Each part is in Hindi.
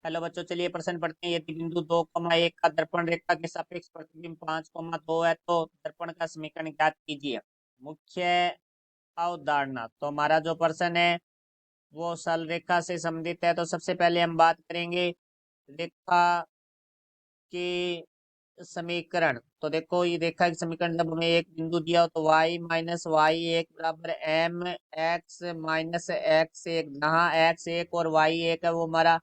हेलो बच्चों, चलिए प्रश्न पढ़ते हैं। यदि बिंदु 2,1 का दर्पण रेखा के सापेक्ष प्रतिबिंब 5,2 है तो दर्पण का समीकरण ज्ञात कीजिए। मुख्य अवधारणा। तो हमारा जो प्रश्न है वो सरल रेखा से संबंधित है। तो सबसे पहले हम बात करेंगे रेखा के समीकरण। तो देखो, ये रेखा के समीकरण जब हमें एक बिंदु दिया हो तो y माइनस वाई एक बराबर एम एक्स माइनस एक्स एक, जहाँ एक्स एक और वाई एक है वो हमारा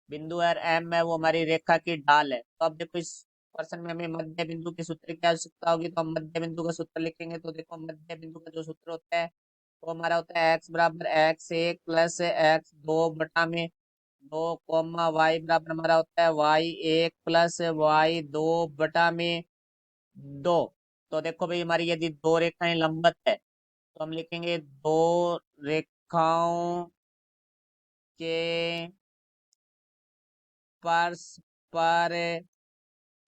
बिंदु है और एम है वो हमारी रेखा की ढाल है। तो अब देखो, इस प्रश्न में हमें मध्य बिंदु के सूत्र की आवश्यकता होगी, तो हम मध्य बिंदु का सूत्र लिखेंगे। तो देखो, मध्य बिंदु का जो सूत्र होता है वो हमारा होता है एक्स बराबर एक्स एक प्लस एक्स दो बटा में दो कॉमा वाई बराबर हमारा होता है वाई एक प्लस वाई दो बटा में दो। तो देखो भाई, हमारी यदि दो रेखाएं लंबवत है तो हम लिखेंगे दो रेखाओं के परस्पर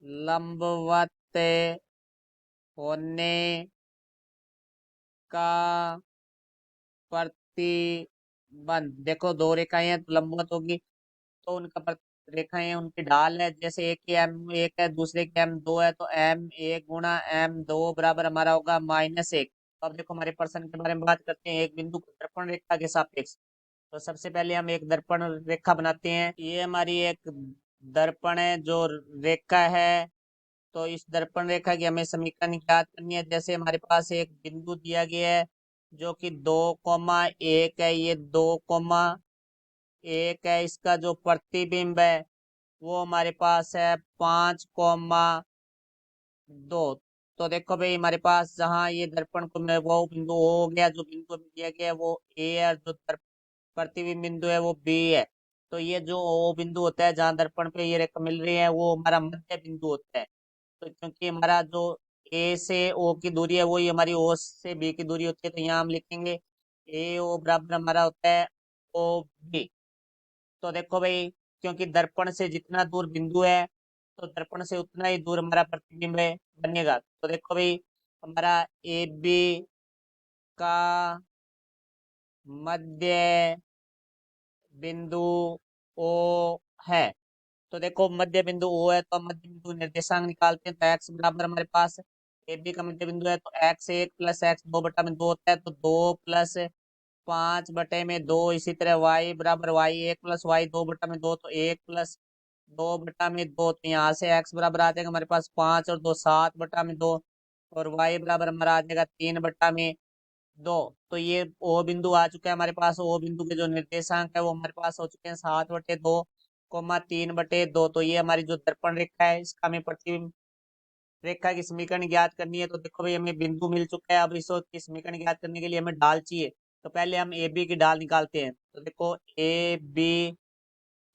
लंबवत होने का प्रतिबंध। देखो, दो रेखाएं हैं तो लंबवत होगी, तो उनका रेखाएं उनकी ढाल है। जैसे एक की एम एक है, दूसरे की एम दो है, तो एम एक गुणा एम दो बराबर हमारा होगा माइनस एक। तो अब देखो, हमारे प्रश्न के बारे में बात करते हैं। एक बिंदु को दर्पण रेखा के सापेक्ष। तो सबसे पहले हम एक दर्पण रेखा बनाते हैं। ये हमारी एक दर्पण है जो रेखा है। तो इस दर्पण रेखा की हमें समीकरण ज्ञात करनी है। जैसे हमारे पास एक बिंदु दिया गया है जो कि 2,1 है, ये 2,1 है। इसका जो प्रतिबिंब है वो हमारे पास है 5,2। तो देखो भाई, हमारे पास जहाँ ये दर्पण को में वो बिंदु हो गया, जो बिंदु हमें दिया गया है वो ए है, और जो प्रतिबिंब बिंदु है वो बी है। तो ये जो ओ बिंदु होता है जहाँ दर्पण पे ये रेखा मिल रही है वो हमारा मध्य बिंदु होता है। तो क्योंकि हमारा जो ए से ओ की दूरी है वही हमारी ओ से बी की दूरी होती है, तो यहाँ हम लिखेंगे ए ओ बराबर हमारा होता है ओ बी। तो देखो भाई, क्योंकि दर्पण से जितना दूर बिंदु है तो दर्पण से उतना ही दूर हमारा प्रतिबिंब है बनेगा। तो देखो भाई, हमारा ए बी का मध्य बिंदु ओ है। तो देखो, मध्य बिंदु ओ है तो हम मध्य बिंदु निर्देशांक निकालते हैं। तो एक्स बराबर हमारे पास ए बी का मध्य बिंदु है तो एक्स एक प्लस एक्स दो बटा में दो होता है, तो दो प्लस 5/2। इसी तरह वाई बराबर वाई एक प्लस वाई दो बटा में दो, तो एक प्लस दो बटा में दो। तो यहाँ से एक्स बराबर आ जाएगा हमारे पास 5 और दो 7/2, और वाई बराबर हमारा आ जाएगा 3/2। तो ये ओ बिंदु आ चुका है हमारे पास। ओ बिंदु के जो निर्देशांक है वो हमारे पास हो चुके हैं 7/2 कोमा 3/2। तो ये हमारी जो दर्पण रेखा है इसका हमें प्रतिबिंब रेखा की समीकरण ज्ञात करनी है। तो देखो भाई, हमें बिंदु मिल चुका है। अब इस की समीकरण ज्ञात करने के लिए हमें ढाल चाहिए। तो पहले हम ए बी की ढाल निकालते हैं। तो देखो, ए बी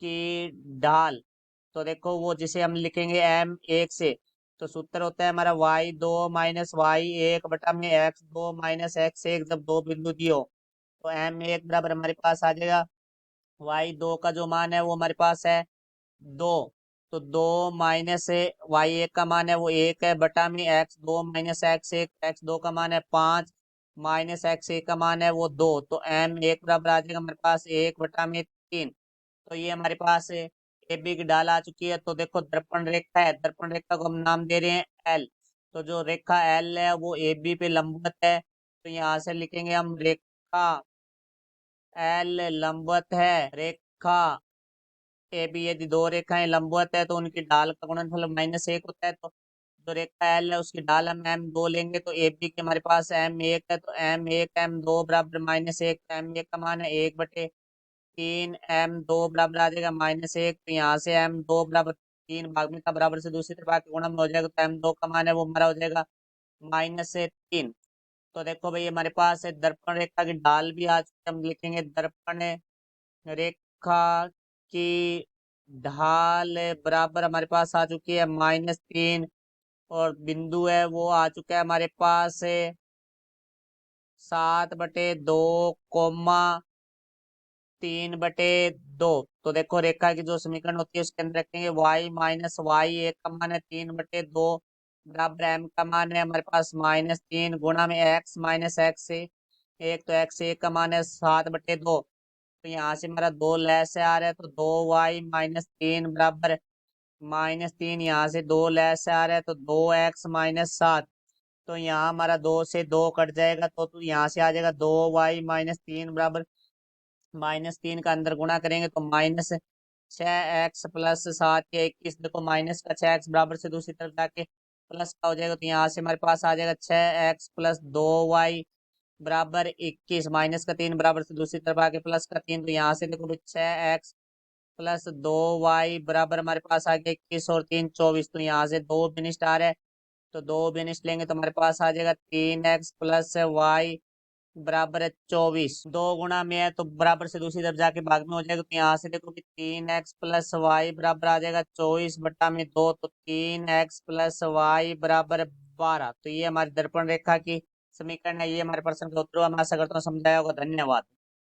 की ढाल। तो देखो, वो जिसे हम लिखेंगे एम एक से, तो सूत्र होता है हमारा वाई दो माइनस वाई एक बटा में एक्स दो माइनस एक्स एक, जब दो बिंदु दियो तो एम एक बराबर हमारे पास आ जाएगा वाई दो का जो मान है वो हमारे पास है दो। तो दो माइनस वाई एक का मान है वो एक है बटा में एक्स दो माइनस एक्स एक, एक्स दो का मान है 5 माइनस एक्स एक का मान है वो दो। तो एम एक बराबर आ जाएगा हमारे पास 1/3। तो ये हमारे पास ए बी की ढाल आ चुकी है। तो देखो, दर्पण रेखा है, दर्पण रेखा को हम नाम दे रहे हैं एल। तो जो रेखा एल है वो ए बी पे लंबवत है। तो यहाँ से लिखेंगे हम रेखा एल लंबवत है रेखा ए बी। यदि दो रेखाएं लंबवत है तो उनकी ढाल का गुणनफल -1 होता है। तो जो रेखा एल है उसकी ढाल हम एम दो लेंगे। तो ए बी के हमारे पास एम एक है, तो एम एक एम दो बराबर -1। एम एक का मान है 1/3, एम दो बराबर आ जाएगा -1। तो यहाँ से एम दो बराबर 3 भाग में का बराबर से दूसरी तरफ आके गुणा में हो जाएगा, तो एम दो का मान है वो हमारा हो जाएगा -3। तो देखो भाई, हमारे पास है दर्पण रेखा की ढाल भी आज हम लिखेंगे दर्पण रेखा की ढाल बराबर हमारे पास आ चुकी है -3, और बिंदु है वो आ चुका है हमारे पास 7/2 कोमा 3/2। तो देखो, रेखा की जो समीकरण होती है उसके अंदर रखेंगे वाई माइनस वाई एक का मान है 3/2 बराबर एम का मान है हमारे पास -3 गुणा में एक्स माइनस एक्स से एक, तो एक्स एक का मान है 7/2। तो तो यहाँ से हमारा 2 लेस से आ रहा है, तो 2y-3 बराबर -3, यहाँ से 2 लेस से आ रहा है, तो 2x-7। तो यहाँ हमारा 2 से 2 कट जाएगा, तो यहाँ से आ जाएगा 2y-3 बराबर -3 का अंदर गुणा करेंगे तो -6x+7 के 21। देखो माइनस का 6x बराबर से दूसरी तरफ जाके प्लस का हो जाएगा, तो यहाँ से हमारे पास आ जाएगा 6x+2y बराबर 21। -3 बराबर से दूसरी तरफ आके +3, तो यहाँ से देखो 6x+2y बराबर हमारे पास आ गया 21 और 3 24। तो यहाँ से 2 फिनिश्ड आ रहा है, तो 2 फिनिश्ड लेंगे तो हमारे पास आ जाएगा 3x+y बराबर है 24। 2 गुणा में है तो बराबर से दूसरी तरफ जाके भाग में हो जाएगा, तो यहाँ से देखो कि 3x+y बराबर आ जाएगा 24/2, तो 3x+y बराबर 12। तो ये हमारी दर्पण रेखा की समीकरण है। ये हमारे प्रश्न का उत्तर हुआ। मैं आशा करता हूँ समझाया होगा। धन्यवाद।